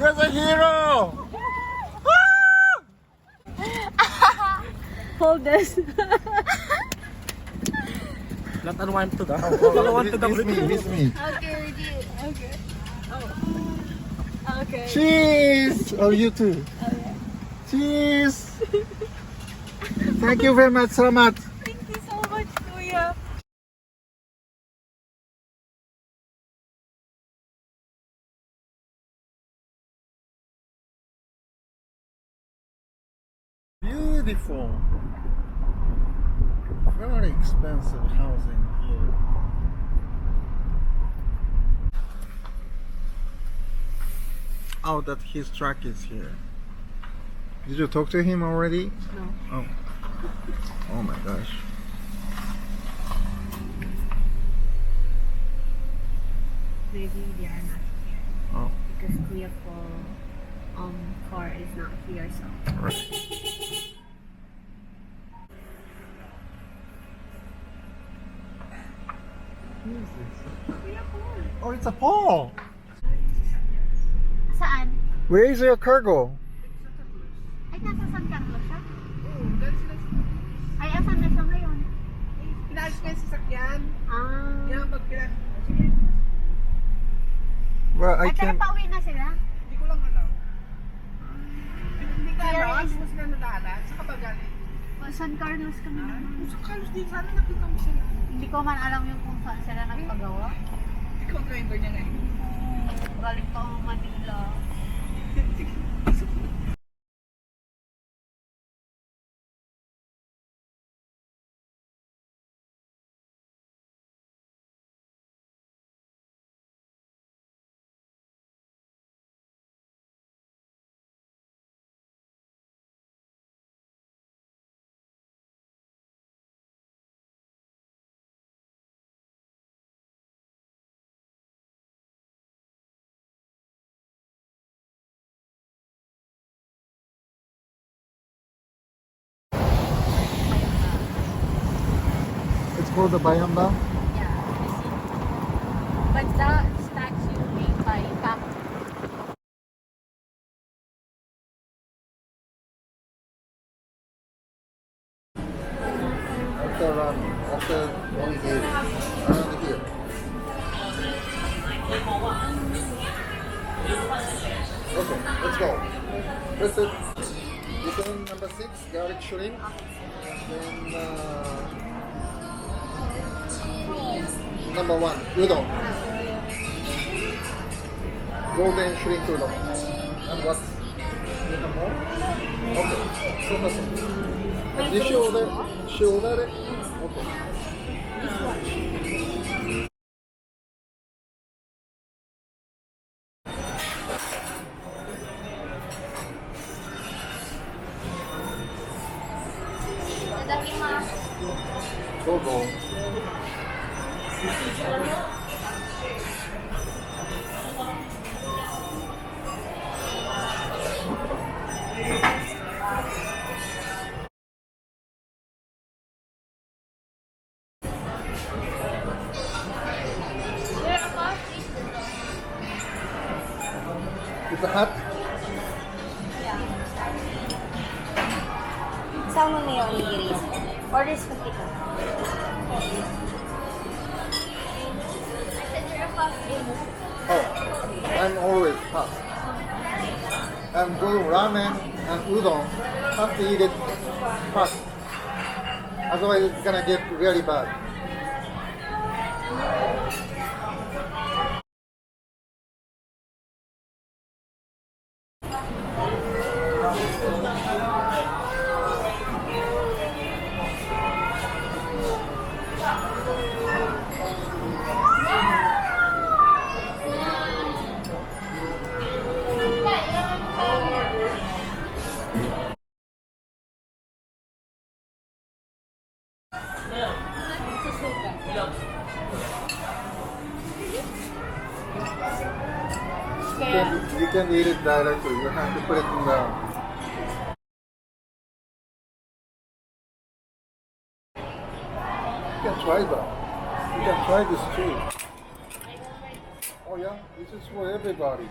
You're the hero! Hold this. Not unwanted ah. Miss me. Okay, okay. Oh. Okay. Cheese! Oh, you too. Okay. Cheese! Thank you very much, Salamat. Thank you so much, Kuya. Beautiful. Very expensive housing here. Oh, that his truck is here. Did you talk to him already? No. Oh. Oh my gosh. Maybe they are not here. Oh. Because Kuya car is not here, so. Right. Who is this? Kuya Paul. Oh, it's a Paul. Saan? Where is your cargo? Ay, nasa San Carlos siya? Oo, dahil sila Ay, asan na siya ngayon? pinalis ko yung sasakyan. Ah. Yan, pag pinalis ko, sige, Well, I Ay, pero can. pauwi na sila? hindi ko lang alam. Hindi ka Kaya alam, is- hindi mo sila nadaanan. Saan ka ba galing? O, San Carlos kami naman. Sa Carlos din, sana nakita mo sila. Hindi ko man alam yung kung saan sila nagpagawa. Ikaw driver niya ngayon. Galing pa ako Manila. It's called the Bayamba. Yeah, I see. But the statue made by Paco. After one here, around here. Okay, let's go. Press it. This one number 6, garlic shrimp. Then number 1, udon. Golden shrimp udon. And what? You have more? Okay, so that's it. Did she order? She ordered it? Okay. Go, go. Is it hot? Saan mo na yung onigiri? Orders ko kita. Oh, I'm always hot. I'm doing ramen and udon. Have to eat it hot. Otherwise it's gonna get really bad. You can eat it directly. You have to put it in the. You can try that. You can try this too. Oh yeah, this is for everybody.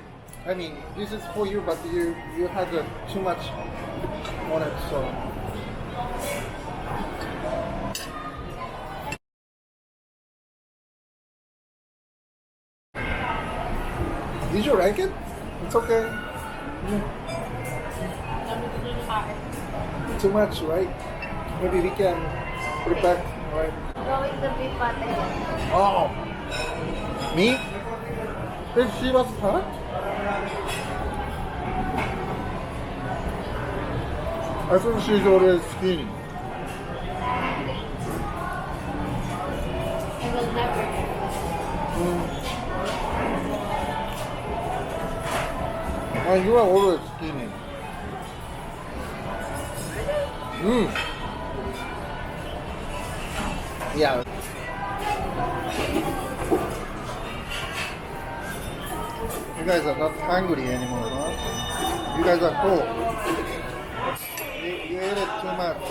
I mean, this is for you, but you had too much on it, so. Did you like it? It's okay. Too much, right? Maybe we can put it back, right? Going to be fat again. Oh, me? If she was fat? I think she's always skinny. I will never. And you are always skinny. Yeah. You guys are not hungry anymore, huh? You guys are full. You ate it too much.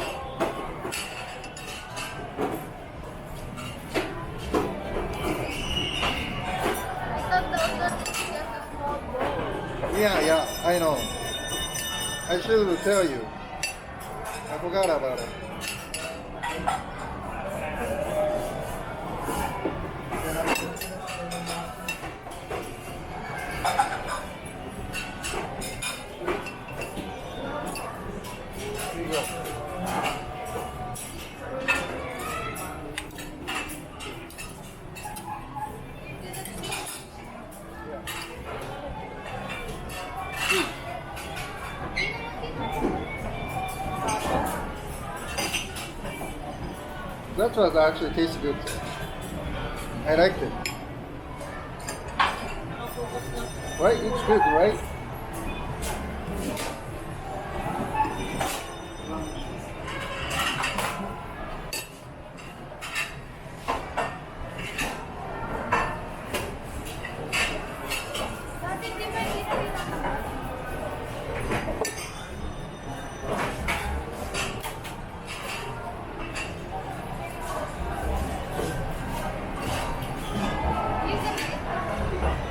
I thought that was just a small bowl. Yeah, I know. I should tell you. I forgot about it. Here you go. See. That was actually tastes good. I liked it. Right? It's good, right? Bakit di ba hindi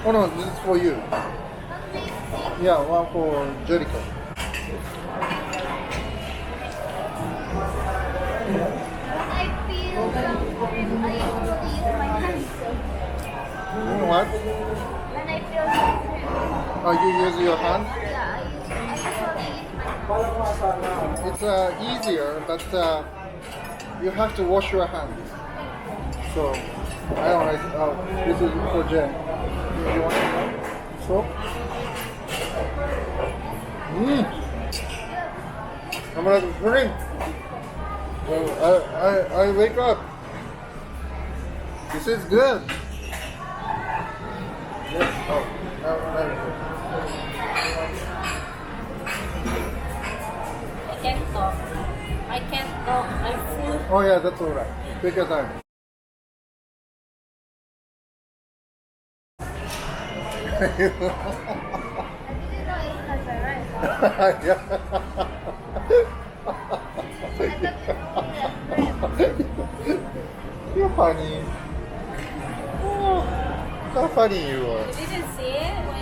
Oh no, this is for you. Yeah, one for Jericho. I feel I usually use my hands. You know what? When I feel sick, Oh, you use your hand? yeah, I usually use my hands. It's easier, but you have to wash your hands. So, I don't know. Oh, this is for Jen. You want so? I'm gonna drink. I wake up. This is good. Yes. Oh, I can't talk. I can't talk. I'm full. oh yeah, that's alright. Take your time. I didn't know it has a rice. Yeah. You're funny. Oh, how funny you are. You didn't see it when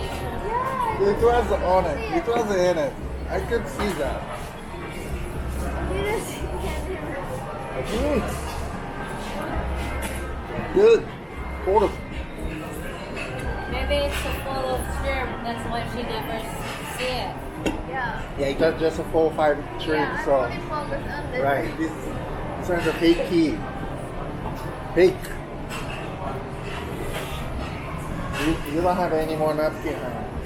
you... It was on it. It was in it. I could see that. You didn't see it. Good. Full of. Maybe it's full of shrimp. That's why she never see it. Yeah. Yeah, it got just a 4 or 5 shrimp, Yeah, so. I only focus on this. Right. This one's a fake key. Fake. You don't have any more napkin.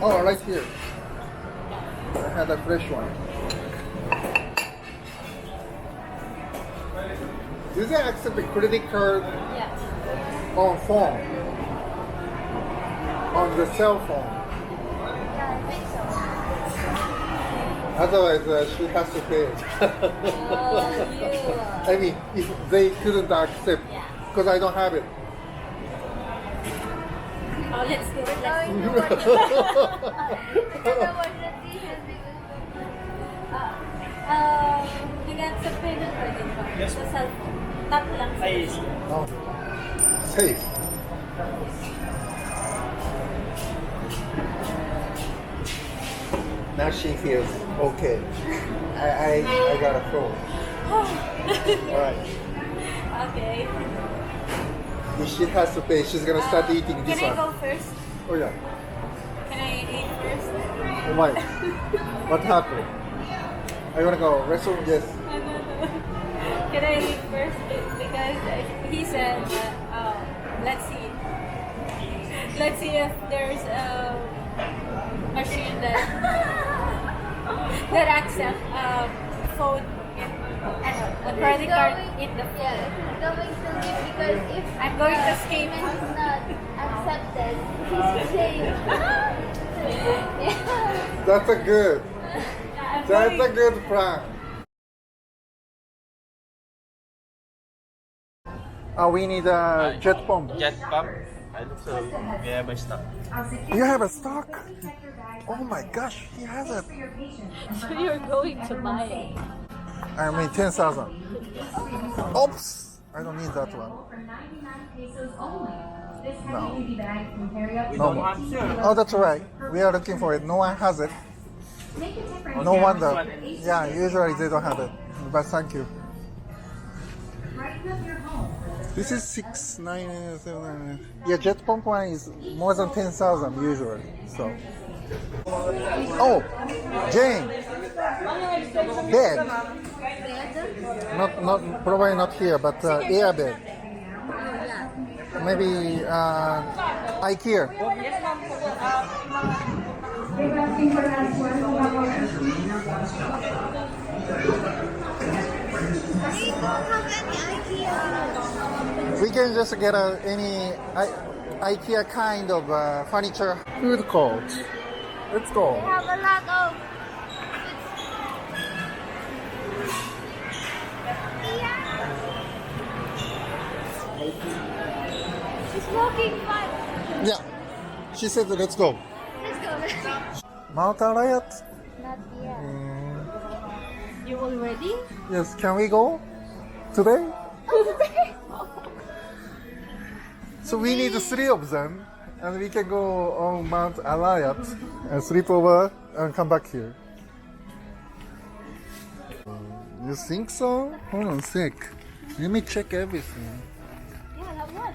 Oh, right here. I had a fresh one. Do they accept a credit card Yeah. on phone? On the cell phone? Yeah, I think so. Otherwise, she has to pay it. Oh, you. I mean, if they couldn't accept, Yeah. because I don't have it. Oh, let's do it. Let's do it. Hanggang sa payment credit card. Yes. Sa cellphone. Tap lang. Ay, Oh, safe. Now she feels okay. I got a phone. Alright. Okay. If she has to pay, she's gonna start eating this Can I one. go first? Oh yeah. Can I eat first? Oh my. What happened? I wanna go restaurant. Yes. Can I eat first? Because he said, let's see. Let's see if there's a machine that accepts phone, a credit card in the phone. Yeah, he's going to leave because if I'm going to skip. payment is not accepted, he's saying. Yeah. That's a good. I'm That's a going- good prank. We need a jet pump. Jet pump. I look so we have a stock. You have a stock? Oh my gosh, he has it. So you're going to buy it. I mean 10,000. Oops! I don't need that one. No. No more. Oh, that's right. We are looking for it. No one has it. No wonder. Yeah, usually they don't have it. But thank you. This is 6, 9, 7. Yeah, jet pump one is more than 10,000 usually. So. Oh, Jane. Bed. Not probably not here, but air bed. Maybe IKEA. We can just get any IKEA kind of furniture. Food court. Let's go. Have a lot of. She's walking fast. Yeah. She said, let's go. Let's go. Mount Arayat. Not yet. You already? Yes, can we go today? So we need 3 of them, and we can go on Mount Arayat and sleep over and come back here. You think so? Hold on a sec. Let me check everything. Yeah, that one.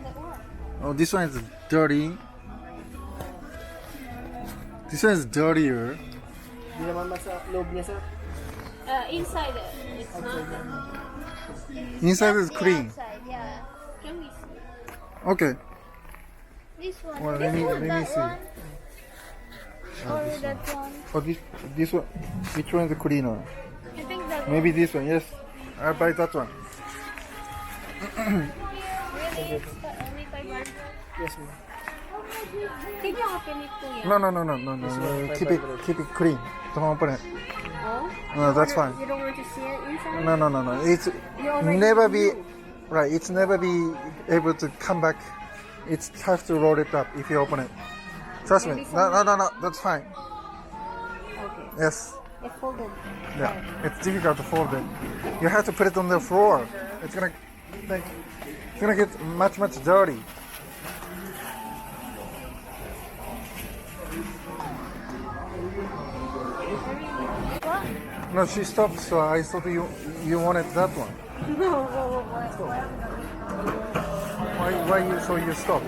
Oh, this one is dirty. This one is dirtier. Hindi naman sa loob niya, sir. Inside it's not. Inside is The clean. outside, yeah. Can we see? Okay. This one. Well, this let me one, see. that one. Or that one. Oh, this one. Which one is cleaner? I think that one. Maybe this one. Yes, I'll buy that one. Really? It's only 500? Yes, ma'am. Can you open it to you? No. Keep it clean. Don't open it. No, that's fine. You don't want to see it inside? No. It's never be right. It's never be able to come back. It's have to roll it up if you open it. Trust me. No. That's fine. Okay. Yes. It's folded. Yeah. It's difficult to fold it. You have to put it on the floor. It's gonna get much dirty. What? No, she stopped, so I thought you wanted that one. No. Why you stopped?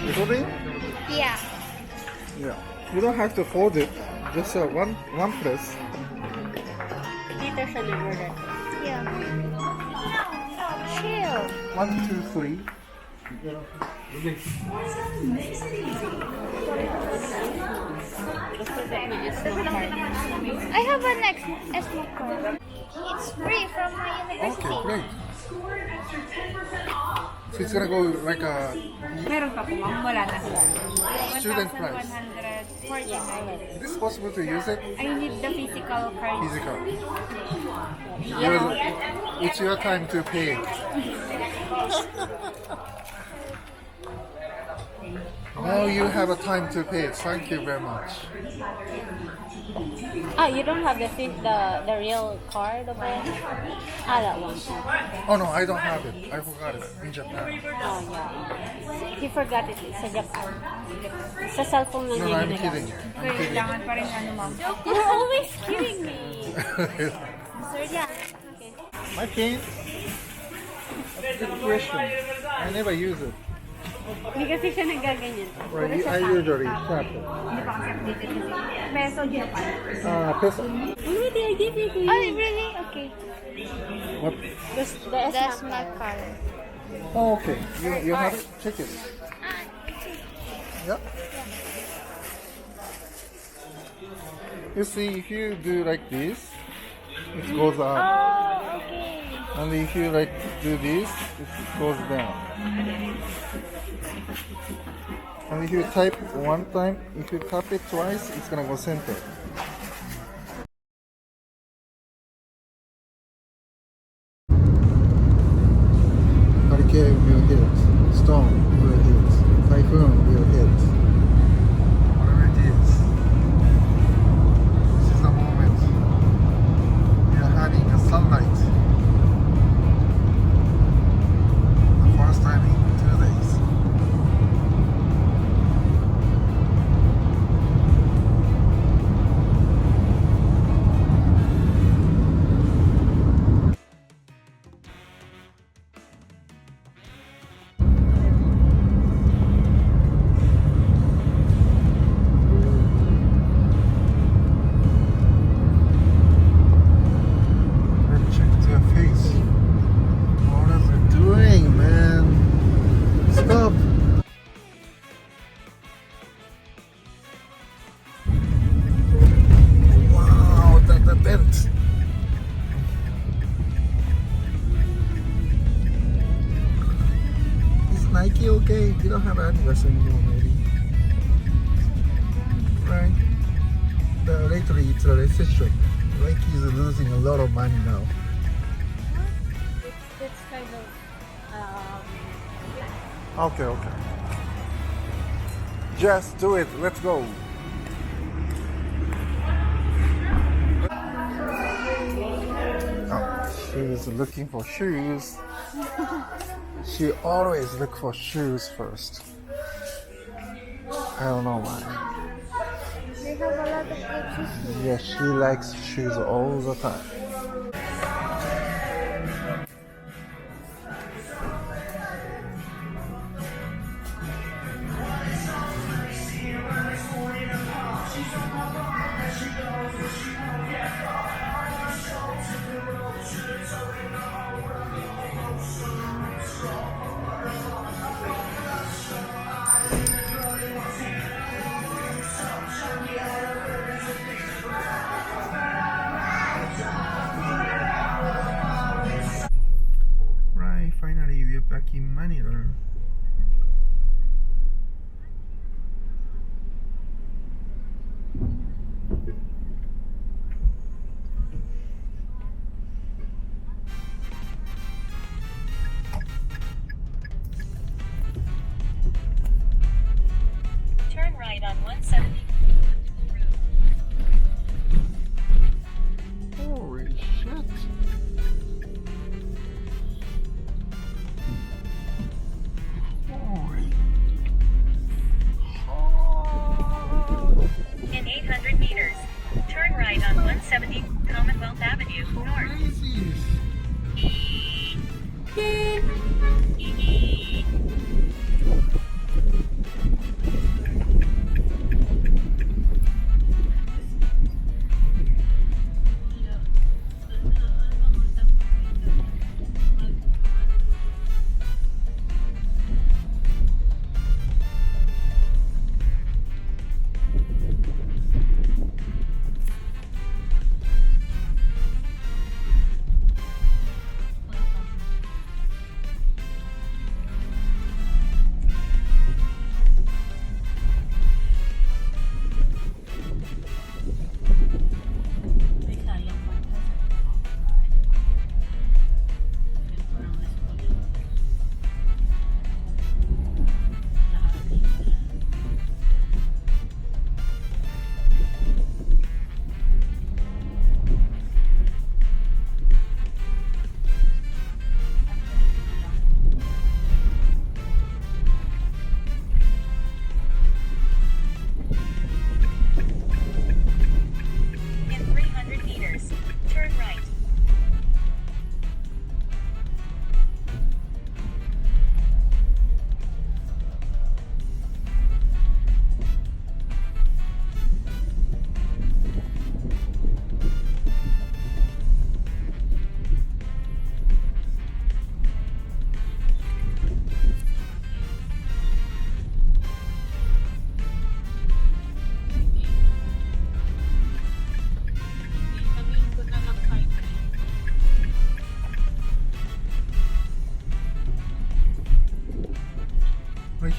You got it? Yeah. Yeah. You don't have to fold it. Just one press. Dito siya libre. Yeah. Chill. 1, 2, 3. I have an SMO card. It's free from my university. Okay, great. So it's gonna go like a Meron pa po, ma'am. Wala na. student price. 1,149. Is this possible to use it? I need the physical card. Physical. Yeah. It's your time to pay. Now you have a time to pay. Thank you very much. Ah, you don't have the real card of it? Ah, that one. Oh no, I don't have it. I forgot it in Japan. Oh, yeah. He forgot it sa Japan. Sa cellphone lang No, niya I'm ginagamit. kidding. I'm kidding. Kailangan pa rin ano, ma'am. You're always kidding me. Sir, yeah. Okay. My cane? That's a good question. I never use it. Hindi kasi siya nagaganyan. Right, I usually tap it. Hindi pa kasi updated kasi. Peso, Japan. Peso. Already, I gave it to you. Oh, really? Okay. What? The That's S my card. Oh, okay. You have it? Check it. Yeah. You see, if you do like this, it goes up. Oh, okay. And if you like do this, it goes down. And if you type one time, if you tap it twice, it's gonna go center. Hurricane will hit, storm will hit, typhoon will hit. Whatever it is, this is the moment we are having a sunlight. The first time in 2 days. Let's check their face. What are they doing, man? Stop! Wow, the bent. Is Nike okay? We don't have Adidas anymore, maybe. Right? Lately, it's a recession. Nike is losing a lot of money now. It's kind of Okay, okay. Just do it. Let's go. Oh, she's looking for shoes. She always look for shoes first. I don't know why. They have a lot of good shoes. Yeah, she likes shoes all the time.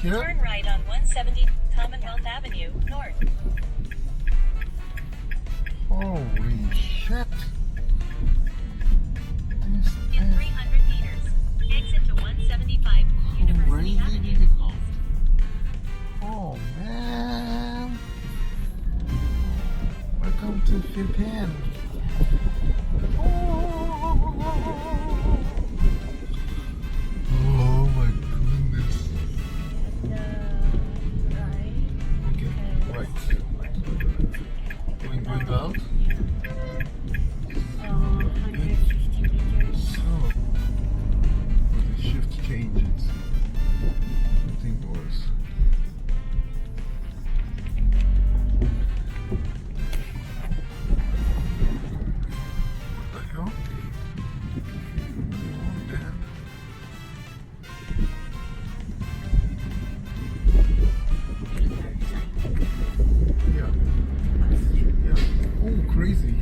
Here? Turn right on 170 Commonwealth Avenue, North. Holy shit. This In is 300 meters, exit to 175 University Avenue, crazy. East. Oh man. Welcome to Philippines. Oh my goodness. Okay, right. Going out. So, when the shift changes, something worse. What the hell? Oh, man. Yeah. Yeah. Oh, crazy.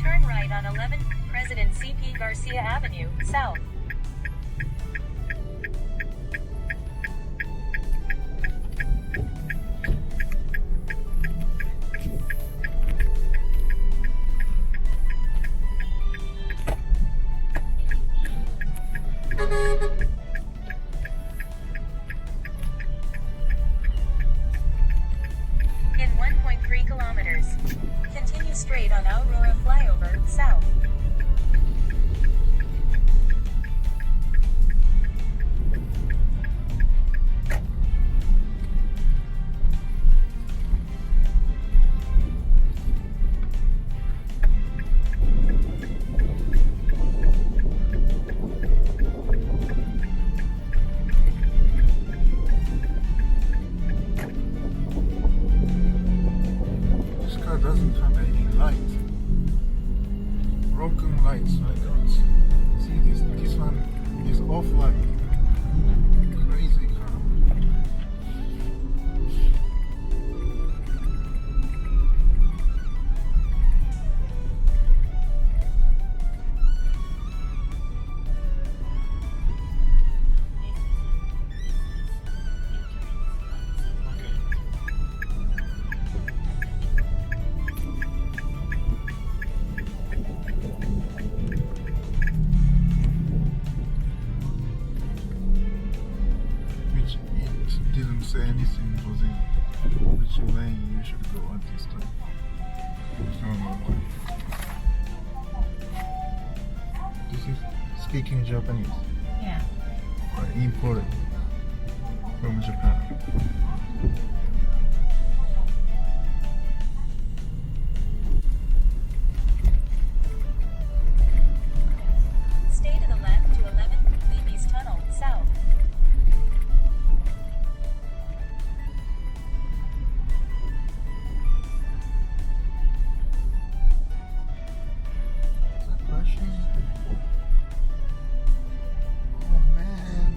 Turn right on 11 President C.P. Garcia Avenue, South. In 1.3 kilometers, continue straight on Aurora Flyover, South. This car doesn't have any light. Broken lights, I don't see this. This one is off light. Crazy car. Which it didn't say anything was in which lane you should go at this time. This is speaking Japanese. Yeah. Right, imported from Japan. Stay to the left to 11 Levy's Tunnel, South. Is that crashing? Oh man.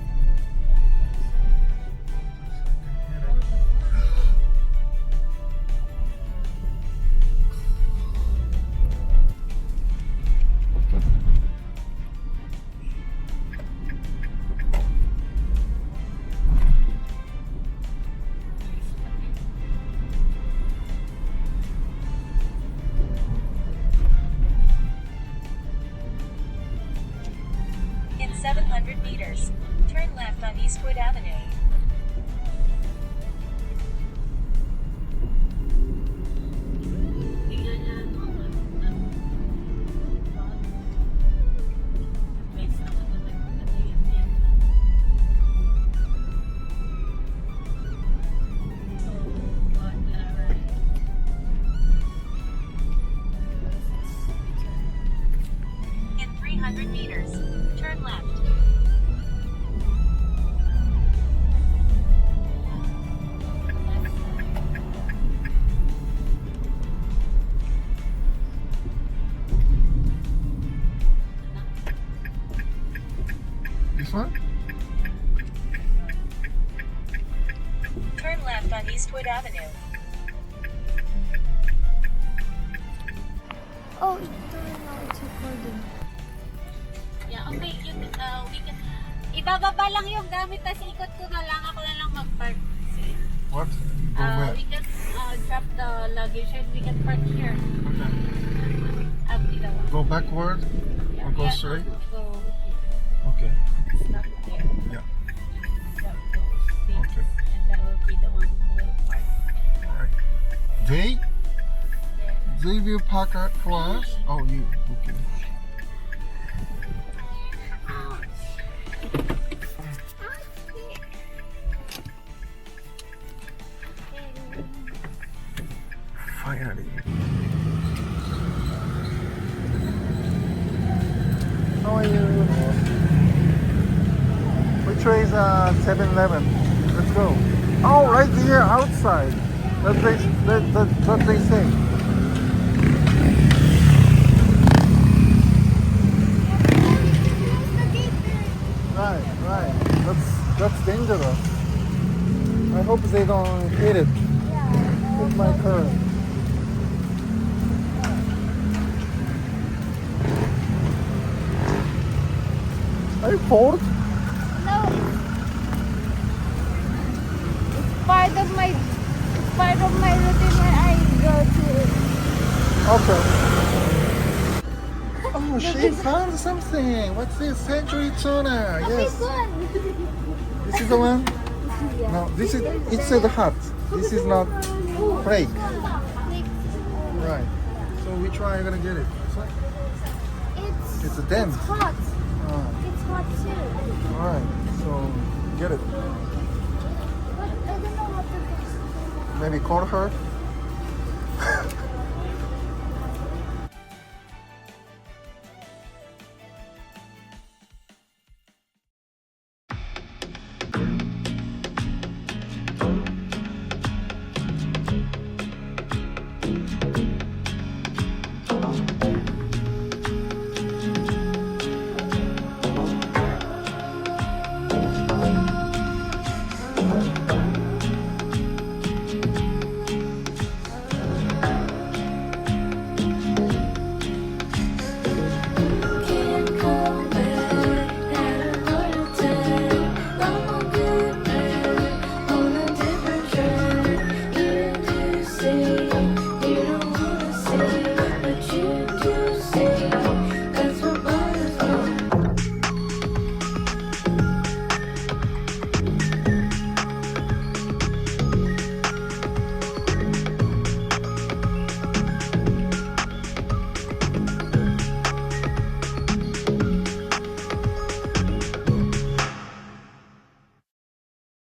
In 700 meters, turn left on Eastwood Avenue. In 300 meters, turn left. This one? Turn left on Eastwood Avenue. Oh, it's recording. Yeah, okay. We can... Ibababa lang yung gamit, tas ikot ko na lang. Ako na lang mag-park. What? Go where? We can drop the luggage and we can park here. Okay. Abdilawa. Go backward or go straight? Go. Okay. Stop there. Yeah. Drop those things. Okay. And that will be the one who will park. Alright. They There. will park for us? Oh, you. Okay. Finally. How are you? Which way is 7-Eleven? Let's go. Oh, right here outside. That's what they say. Right. That's dangerous. I hope they don't hit it with my car. Are you bored? No. It's part of my routine when I go to. Okay. Oh, she found something. What's this? Century tuna. Yes. This is the one? No, this is. It said hot. This is not flake. Right. So which one are you gonna get it? This one? It's a dent. It's hot. Ah, It's hot too. all right. So get it. But I don't know what to do. Maybe call her.